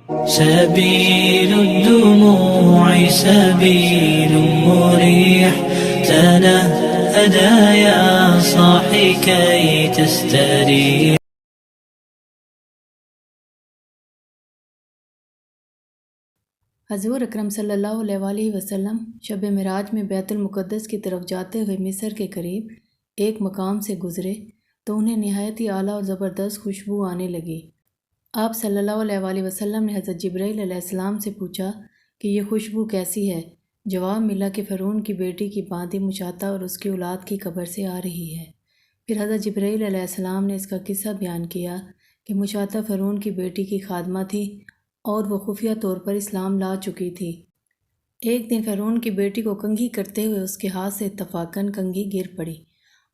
سبيل الدموع سبيل مريح تنهدى يا صاحي كي تستريح. حضور اکرم صلی اللہ علیہ وآلہ وسلم شب معراج میں بیت المقدس کی طرف جاتے ہوئے مصر کے قریب ایک مقام سے گزرے تو انہیں نہایت ہی اعلیٰ اور زبردست خوشبو آنے لگی۔ آپ صلی اللہ علیہ وآلہ وسلم نے حضرت جبرائیل علیہ السلام سے پوچھا کہ یہ خوشبو کیسی ہے؟ جواب ملا کہ فرعون کی بیٹی کی باندی مشاطہ اور اس کی اولاد کی قبر سے آ رہی ہے۔ پھر حضرت جبرائیل علیہ السلام نے اس کا قصہ بیان کیا کہ مشاطہ فرعون کی بیٹی کی خادمہ تھی اور وہ خفیہ طور پر اسلام لا چکی تھی۔ ایک دن فرعون کی بیٹی کو کنگھی کرتے ہوئے اس کے ہاتھ سے اتفاقاً کنگھی گر پڑی۔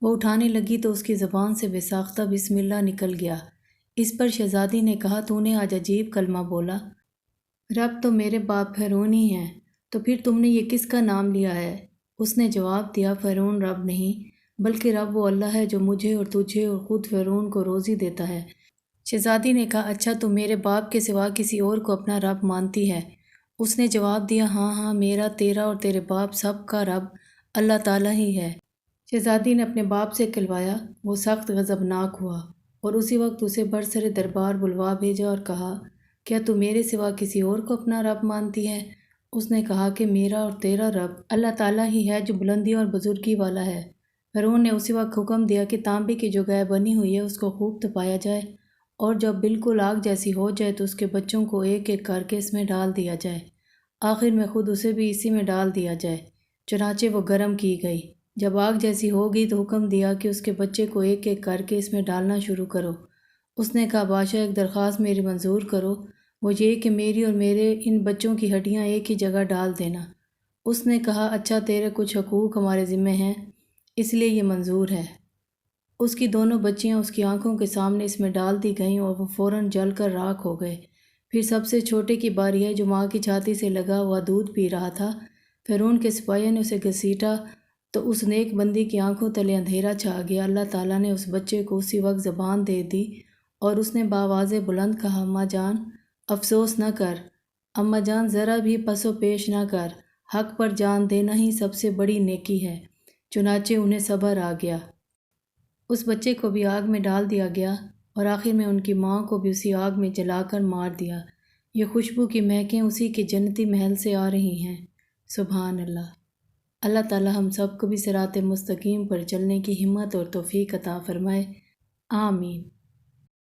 وہ اٹھانے لگی تو اس کی زبان سے بے ساختہ بسم اللہ نکل گیا۔ اس پر شہزادی نے کہا، تو نے آج عجیب کلمہ بولا، رب تو میرے باپ فرعون ہی ہیں، تو پھر تم نے یہ کس کا نام لیا ہے؟ اس نے جواب دیا، فرعون رب نہیں بلکہ رب وہ اللہ ہے جو مجھے اور تجھے اور خود فرعون کو روزی دیتا ہے۔ شہزادی نے کہا، اچھا تو میرے باپ کے سوا کسی اور کو اپنا رب مانتی ہے؟ اس نے جواب دیا، ہاں ہاں، میرا، تیرا اور تیرے باپ سب کا رب اللہ تعالیٰ ہی ہے۔ شہزادی نے اپنے باپ سے کہلوایا، وہ سخت غضبناک ہوا اور اسی وقت اسے برسر دربار بلوا بھیجا اور کہا، کیا تو میرے سوا کسی اور کو اپنا رب مانتی ہے؟ اس نے کہا کہ میرا اور تیرا رب اللہ تعالیٰ ہی ہے جو بلندی اور بزرگی والا ہے۔ فرعون نے اسی وقت حکم دیا کہ تانبے کی جو گائے بنی ہوئی ہے اس کو خوب تپایا جائے اور جب بالکل آگ جیسی ہو جائے تو اس کے بچوں کو ایک ایک کر کے اس میں ڈال دیا جائے، آخر میں خود اسے بھی اسی میں ڈال دیا جائے۔ چنانچہ وہ گرم کی گئی۔ جب آگ جیسی ہو گئی تو حکم دیا کہ اس کے بچے کو ایک ایک کر کے اس میں ڈالنا شروع کرو۔ اس نے کہا، بادشاہ ایک درخواست میری منظور کرو، وہ یہ کہ میری اور میرے ان بچوں کی ہڈیاں ایک ہی جگہ ڈال دینا۔ اس نے کہا، اچھا تیرے کچھ حقوق ہمارے ذمہ ہیں اس لیے یہ منظور ہے۔ اس کی دونوں بچیاں اس کی آنکھوں کے سامنے اس میں ڈال دی گئیں اور وہ فوراً جل کر راکھ ہو گئے۔ پھر سب سے چھوٹے کی باری ہے جو ماں کی چھاتی سے لگا ہوا دودھ پی رہا تھا۔ فرعون کے سپاہیوں نے اسے گھسیٹا تو اس نیک بندی کی آنکھوں تلے اندھیرا چھا گیا۔ اللہ تعالیٰ نے اس بچے کو اسی وقت زبان دے دی اور اس نے بآواز بلند کہا، اماں جان افسوس نہ کر، اماں جان ذرا بھی پس و پیش نہ کر، حق پر جان دینا ہی سب سے بڑی نیکی ہے۔ چنانچہ انہیں صبر آ گیا۔ اس بچے کو بھی آگ میں ڈال دیا گیا اور آخر میں ان کی ماں کو بھی اسی آگ میں جلا کر مار دیا۔ یہ خوشبو کی مہکیں اسی کے جنتی محل سے آ رہی ہیں۔ سبحان اللہ۔ اللہ تعالی ہم سب کو بھی صراط مستقیم پر چلنے کی ہمت اور توفیق عطا فرمائے، آمین۔